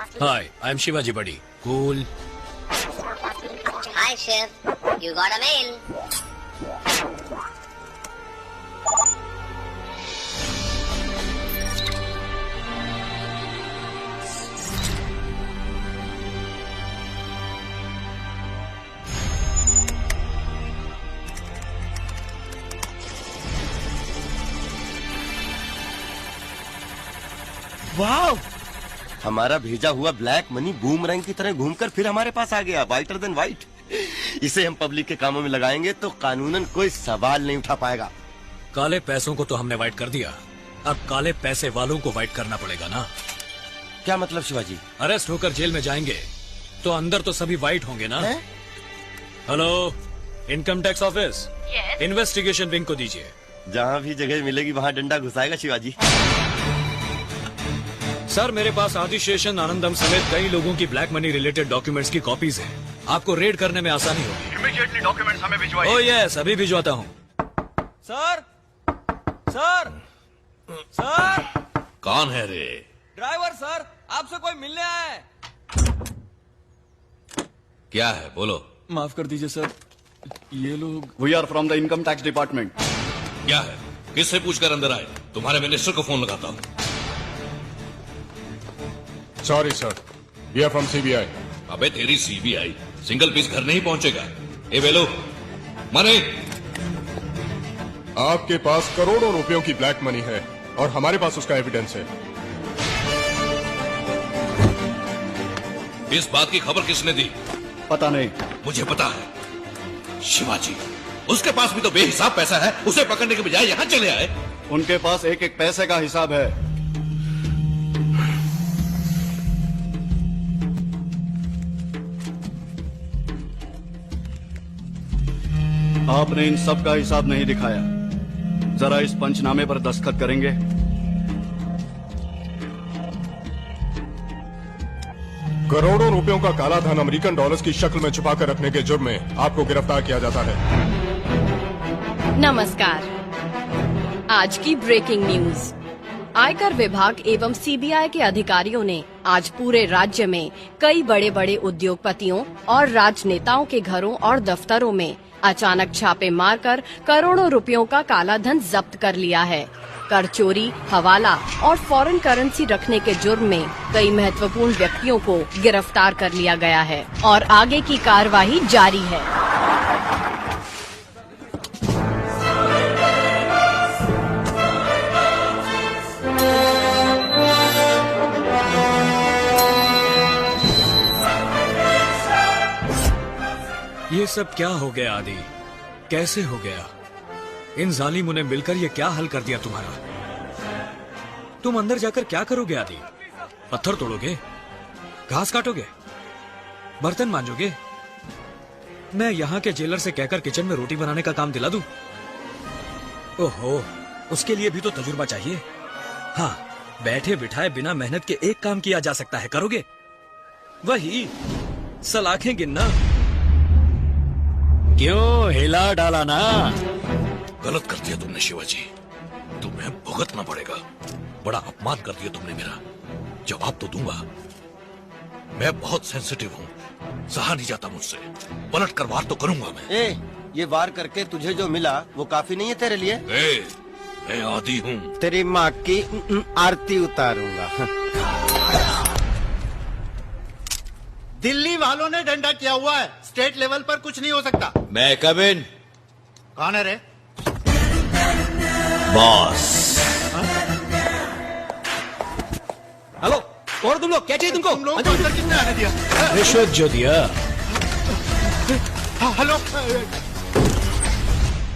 Hi, I'm Shivaji Buddy. Cool. Hi, Shiv. You got a mail. वाह! हमारा भेजा हुआ ब्लैक मनी बूमरैंग की तरह घूमकर फिर हमारे पास आ गया, वाइटर देन वाइट। इसे हम पब्लिक के कामों में लगाएंगे तो कानूनन कोई सवाल नहीं उठा पाएगा। काले पैसों को तो हमने वाइट कर दिया, अब काले पैसे वालों को वाइट करना पड़ेगा ना। क्या मतलब शिवाजी? अरेस्ट होकर जेल में जाएंगे तो अंदर तो सभी वाइट होंगे ना। Hello, income tax office. Investigation wing को दीजिए। जहाँ भी जगह मिलेगी वहाँ डंडा घुसाएगा शिवाजी। सर, मेरे पास आदिशेषन आनंदम समेत कई लोगों की ब्लैक मनी रिलेटेड डॉक्यूमेंट्स की कॉपीज हैं। आपको रेड करने में आसानी होगी। इमीडिएटली डॉक्यूमेंट्स हमें भिजवाइए। ओह यस, अभी भिजवाता हूँ। सर, सर, सर, कौन है रे? ड्राइवर सर, आपसे कोई मिलने आया है। क्या है, बोलो। माफ कर दीजिए सर, ये लोग। We are from the income tax department. क्या है, किससे पूछकर अंदर आए? तुम्हारे मिनिस्टर को फोन लगाता हूँ। Sorry sir, we are from CBI. अबे तेरी सीबीआई सिंगल पीस घर नहीं पहुंचेगा। ए बेलो, मनी। आपके पास करोड़ों रुपयों की ब्लैक मनी है और हमारे पास उसका एविडेंस है। इस बात की खबर किसने दी? पता नहीं। मुझे पता है, शिवाजी। उसके पास भी तो बेहिसाब पैसा है, उसे पकड़ने के बजाय यहाँ चले आए। उनके पास एक एक पैसे का हिसाब है। आपने इन सब का हिसाब नहीं दिखाया। जरा इस पंचनामे पर दस्तखत करेंगे? करोड़ों रुपयों का काला धन अमेरिकन डॉलर्स की शक्ल में छुपाकर रखने के जुर्म में आपको गिरफ्तार किया जाता है। नमस्कार। आज की ब्रेकिंग न्यूज। आयकर विभाग एवं सीबीआई के अधिकारियों ने आज पूरे राज्य में कई बड़े बड़े उद्योगपतियों और राजनेताओं के घरों और दफ्तरों में अचानक छापे मारकर करोड़ों रुपयों का काला धन जब्त कर लिया है। कर चोरी, हवाला और फॉरेन करेंसी रखने के जुर्म में कई महत्वपूर्ण व्यक्तियों को गिरफ्तार कर लिया गया है और आगे की कार्यवाही जारी है। ये सब क्या हो गया आदि? कैसे हो गया? इन जालिमों ने मिलकर ये क्या हल कर दिया तुम्हारा? तुम अंदर जाकर क्या करोगे आदि? पत्थर तोड़ोगे? घास काटोगे? बर्तन मांजोगे? मैं यहाँ के जेलर से कहकर किचन में रोटी बनाने का काम दिला दूं? ओहो, उसके लिए भी तो तजुर्बा चाहिए। हाँ, बैठे बिठाए बिना मेहनत के एक काम किया जा सकता है, करोगे? वही सलाखें गिनना। क्यों हिला डाला ना? गलत कर दिया तुमने शिवाजी, तुम्हें भुगतना पड़ेगा। बड़ा अपमान कर दिया तुमने मेरा। जवाब तो दूंगा। मैं बहुत सेंसिटिव हूँ, सहा नहीं जाता मुझसे। पलट कर वार तो करूंगा मैं। ये वार करके तुझे जो मिला वो काफी नहीं है तेरे लिए? मैं आदी हूँ। तेरी माँ की आरती उतारूंगा। दिल्ली वालों ने डंडा किया हुआ है, स्टेट लेवल पर कुछ नहीं हो सकता। मैं कम इन। कौन है रे? बॉस। हेलो, और तुम लोग क्या चाहिए तुमको? तुम लोग को अंदर किसने आने दिया? रिश्वत जो दिया। हेलो,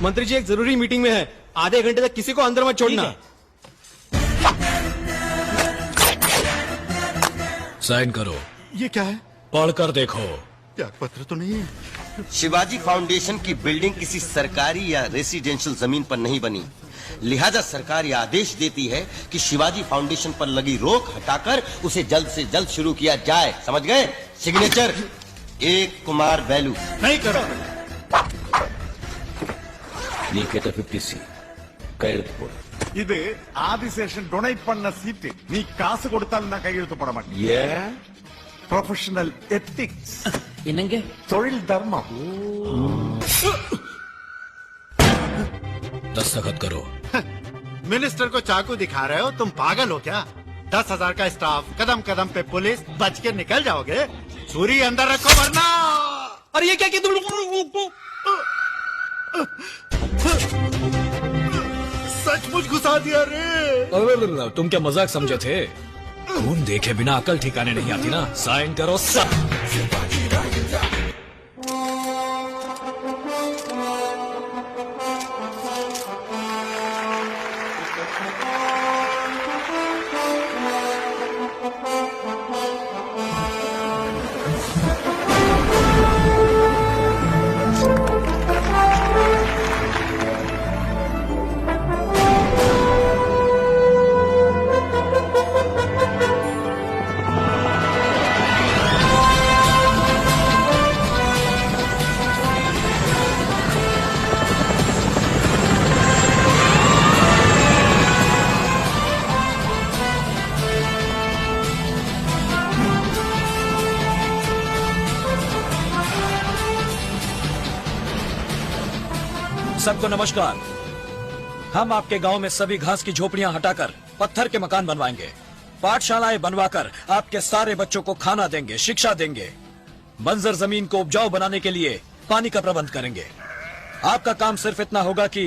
मंत्री जी एक जरूरी मीटिंग में है, आधे घंटे तक किसी को अंदर मत छोड़ना। साइन करो। ये क्या है? पढ़कर देखो। त्याग पत्र तो नहीं है। शिवाजी फाउंडेशन की बिल्डिंग किसी सरकारी या रेसिडेंशियल जमीन पर नहीं बनी, लिहाजा सरकार यह आदेश देती है कि शिवाजी फाउंडेशन पर लगी रोक हटाकर उसे जल्द से जल्द शुरू किया जाए। समझ गए? सिग्नेचर एक कुमार वैलू। नहीं करो। नीचे तो 50C कैरेट रिपोर्ट। இது ஆதிசேஷன் டொனேட் பண்ண சீட்டு. நீ காசு கொடுத்தாலும் நான் கையெழுத்து போட மாட்டேன். ஏன்? ப்ரொஃபஷனல் எத்திக்ஸ், என்னங்க? தொழில் தர்மம். दस्तखत करो। मिनिस्टर को चाकू दिखा रहे हो? तुम पागल हो क्या? 10,000 का स्टाफ, कदम कदम पे पुलिस, बच के निकल जाओगे? छुरी अंदर रखो वरना। अरे ये क्या किया तुम? सचमुच घुसा दिया रे। तुम क्या मजाक समझे थे? खून देखे बिना अकल ठिकाने नहीं आती ना। साइन करो सब। सबको नमस्कार। हम आपके गांव में सभी घास की झोपड़ियां हटाकर पत्थर के मकान बनवाएंगे। पाठशालाएं बनवाकर आपके सारे बच्चों को खाना देंगे, शिक्षा देंगे। बंजर जमीन को उपजाऊ बनाने के लिए पानी का प्रबंध करेंगे। आपका काम सिर्फ इतना होगा कि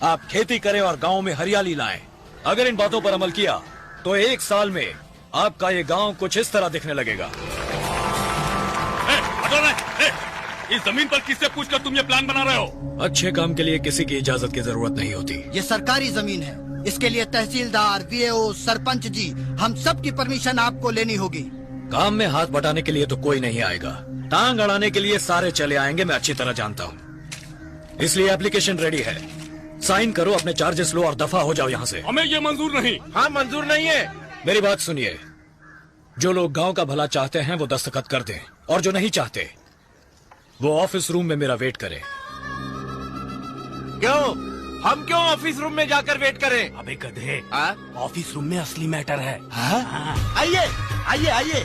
आप खेती करें और गांव में हरियाली लाएं। अगर इन बातों पर अमल किया तो 1 साल में आपका ये गांव कुछ इस तरह दिखने लगेगा। इस जमीन पर किससे पूछकर तुम ये प्लान बना रहे हो? अच्छे काम के लिए किसी की इजाजत की जरूरत नहीं होती। ये सरकारी जमीन है, इसके लिए तहसीलदार, वीएओ, सरपंच जी, हम सब की परमिशन आपको लेनी होगी। काम में हाथ बटाने के लिए तो कोई नहीं आएगा, टांग अड़ाने के लिए सारे चले आएंगे, मैं अच्छी तरह जानता हूँ। इसलिए एप्लीकेशन रेडी है, साइन करो, अपने चार्जेस लो और दफा हो जाओ यहाँ से। हमें ये मंजूर नहीं। हाँ मंजूर नहीं है। मेरी बात सुनिए, जो लोग गांव का भला चाहते हैं वो दस्तखत कर दें, और जो नहीं चाहते वो ऑफिस रूम में मेरा वेट करें। क्यों? हम क्यों ऑफिस रूम में जाकर वेट करें? अबे गधे, ऑफिस रूम में असली मैटर है। आइए आइए आइए।